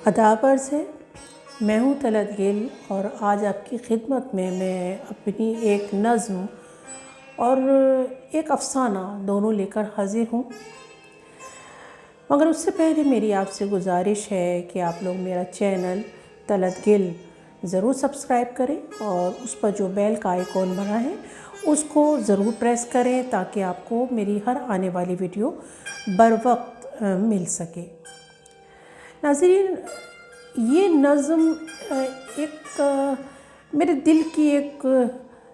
آداب عرض ہے، میں ہوں طلعت گل اور آج آپ کی خدمت میں اپنی ایک نظم اور ایک افسانہ دونوں لے کر حاضر ہوں۔ مگر اس سے پہلے میری آپ سے گزارش ہے کہ آپ لوگ میرا چینل طلعت گل ضرور سبسکرائب کریں اور اس پر جو بیل کا آئیکن بنا ہے اس کو ضرور پریس کریں تاکہ آپ کو میری ہر آنے والی ویڈیو بر وقت مل سکے۔ ناظرین، یہ نظم ایک میرے دل کی ایک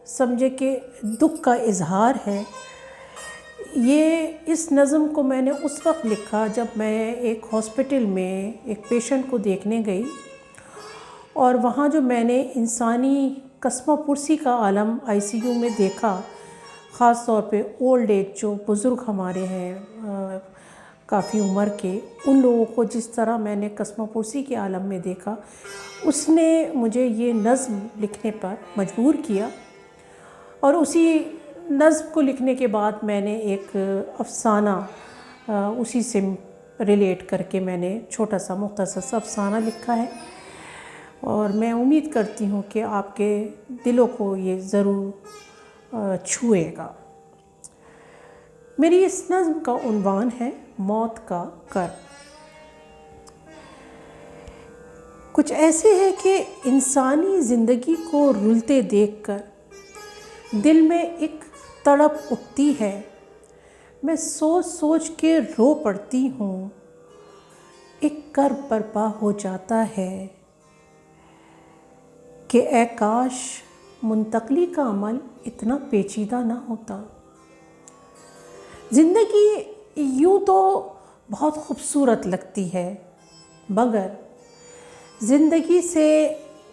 سمجھے کہ دکھ کا اظہار ہے۔ اس نظم کو میں نے اس وقت لکھا جب میں ایک ہاسپٹل میں ایک پیشنٹ کو دیکھنے گئی اور وہاں جو میں نے انسانی قسمہ پرسی کا عالم ICU میں دیکھا، خاص طور پہ اولڈ ایج جو بزرگ ہمارے ہیں کافی عمر کے، ان لوگوں کو جس طرح میں نے قسمہ پرسی کے عالم میں دیکھا، اس نے مجھے یہ نظم لکھنے پر مجبور کیا۔ اور اسی نظم کو لکھنے کے بعد میں نے ایک افسانہ اسی سے ریلیٹ کر کے میں نے چھوٹا سا مختصر سا افسانہ لکھا ہے، اور میں امید کرتی ہوں کہ آپ کے دلوں کو یہ ضرور چھوئے گا۔ میری اس نظم کا عنوان ہے موت کا کرب۔ کچھ ایسے ہے کہ انسانی زندگی کو رلتے دیکھ کر دل میں ایک تڑپ اٹھتی ہے، میں سوچ سوچ کے رو پڑتی ہوں، ایک کرب برپا ہو جاتا ہے کہ اے کاش منتقلی کا عمل اتنا پیچیدہ نہ ہوتا۔ زندگی یوں تو بہت خوبصورت لگتی ہے، مگر زندگی سے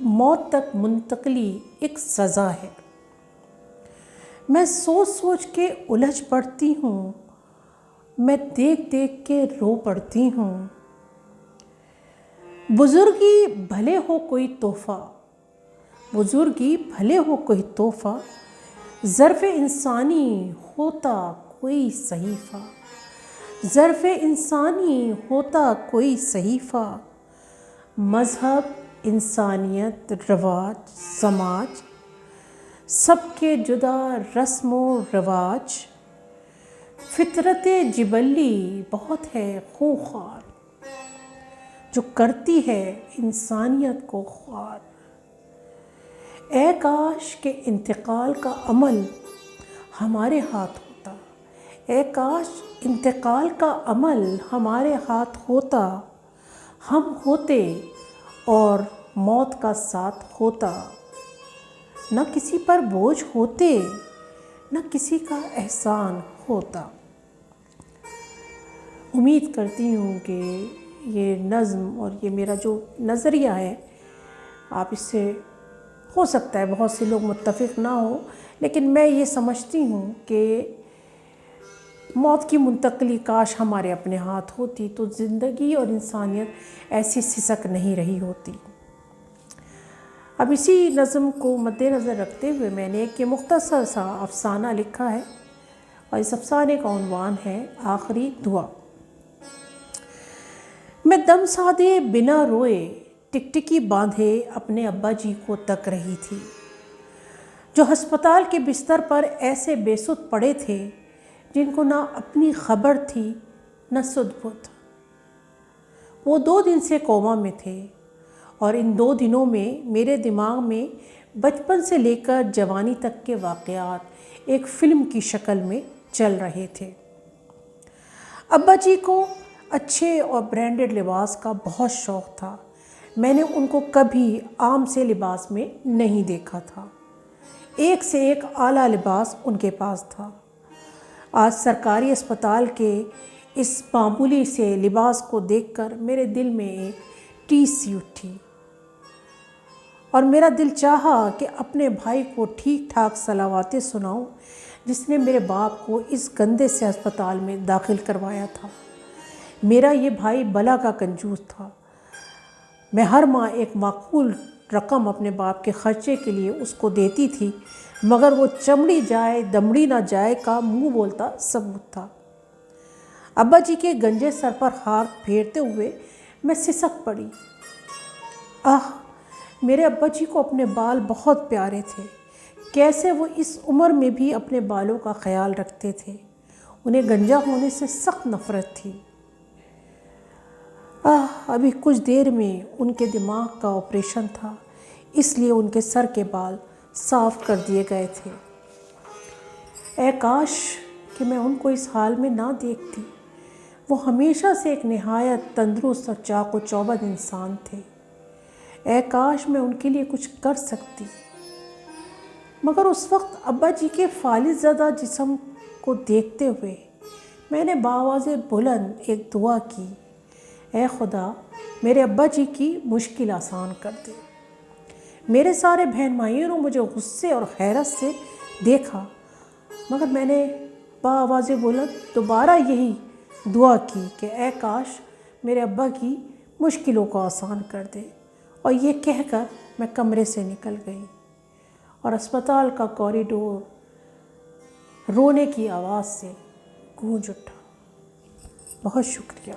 موت تک منتقلی ایک سزا ہے۔ میں سوچ سوچ کے الجھ پڑتی ہوں، میں دیکھ دیکھ کے رو پڑتی ہوں۔ بزرگی بھلے ہو کوئی تحفہ، بزرگی بھلے ہو کوئی تحفہ، ظرف انسانی ہوتا کوئی صحیفہ، ظرف انسانی ہوتا کوئی صحیفہ، مذہب، انسانیت، رواج، سماج، سب کے جدا رسم و رواج، فطرت جبلی بہت ہے خونخوار، جو کرتی ہے انسانیت کو خوار۔ اے کاش کہ انتقال کا عمل ہمارے ہاتھ ہوتا، اے کاش انتقال کا عمل ہمارے ہاتھ ہوتا، ہم ہوتے اور موت کا ساتھ ہوتا، نہ کسی پر بوجھ ہوتے، نہ کسی کا احسان ہوتا۔ امید کرتی ہوں کہ یہ نظم اور یہ میرا جو نظریہ ہے، آپ اس سے ہو سکتا ہے بہت سے لوگ متفق نہ ہوں، لیکن میں یہ سمجھتی ہوں کہ موت کی منتقلی کاش ہمارے اپنے ہاتھ ہوتی تو زندگی اور انسانیت ایسی سسک نہیں رہی ہوتی۔ اب اسی نظم کو مد نظر رکھتے ہوئے میں نے ایک مختصر سا افسانہ لکھا ہے، اور اس افسانے کا عنوان ہے آخری دعا۔ میں دم سادے بنا روئے ٹکٹکی باندھے اپنے ابا جی کو تک رہی تھی، جو ہسپتال کے بستر پر ایسے بے سدھ پڑے تھے جن کو نہ اپنی خبر تھی نہ سدھ بدھ۔ وہ 2 دن سے کوما میں تھے، اور ان 2 دنوں میں میرے دماغ میں بچپن سے لے کر جوانی تک کے واقعات ایک فلم کی شکل میں چل رہے تھے۔ ابا جی کو اچھے اور برانڈڈ لباس کا بہت شوق تھا، میں نے ان کو کبھی عام سے لباس میں نہیں دیکھا تھا، ایک سے ایک اعلیٰ لباس ان کے پاس تھا۔ آج سرکاری اسپتال کے اس معمولی سے لباس کو دیکھ کر میرے دل میں ایک ٹیس سی اٹھی، اور میرا دل چاہا کہ اپنے بھائی کو ٹھیک ٹھاک صلواتیں سناؤں جس نے میرے باپ کو اس گندے سے اسپتال میں داخل کروایا تھا۔ میرا یہ بھائی بلا کا کنجوس تھا، میں ہر ماہ ایک معقول رقم اپنے باپ کے خرچے کے لیے اس کو دیتی تھی، مگر وہ چمڑی جائے دمڑی نہ جائے کا منہ بولتا ثبوت تھا۔ ابا جی کے گنجے سر پر ہاتھ پھیرتے ہوئے میں سسک پڑی۔ میرے ابا جی کو اپنے بال بہت پیارے تھے، کیسے وہ اس عمر میں بھی اپنے بالوں کا خیال رکھتے تھے۔ انہیں گنجا ہونے سے سخت نفرت تھی۔ ابھی کچھ دیر میں ان کے دماغ کا آپریشن تھا، اس لیے ان کے سر کے بال صاف کر دیے گئے تھے۔ اے کاش کہ میں ان کو اس حال میں نہ دیکھتی۔ وہ ہمیشہ سے ایک نہایت تندرست اور چاق و چوبند انسان تھے۔ اے کاش میں ان کے لیے کچھ کر سکتی۔ مگر اس وقت ابا جی کے فالج زدہ جسم کو دیکھتے ہوئے میں نے بآواز بلند ایک دعا کی، اے خدا میرے ابا جی کی مشکل آسان کر دے۔ میرے سارے بہن بھائیوں نے مجھے غصے اور حیرت سے دیکھا، مگر میں نے بآواز بلند دوبارہ یہی دعا کی کہ اے کاش میرے ابا کی مشکلوں کو آسان کر دے، اور یہ کہہ کر میں کمرے سے نکل گئی اور اسپتال کا کوریڈور رونے کی آواز سے گونج اٹھا۔ بہت شکریہ۔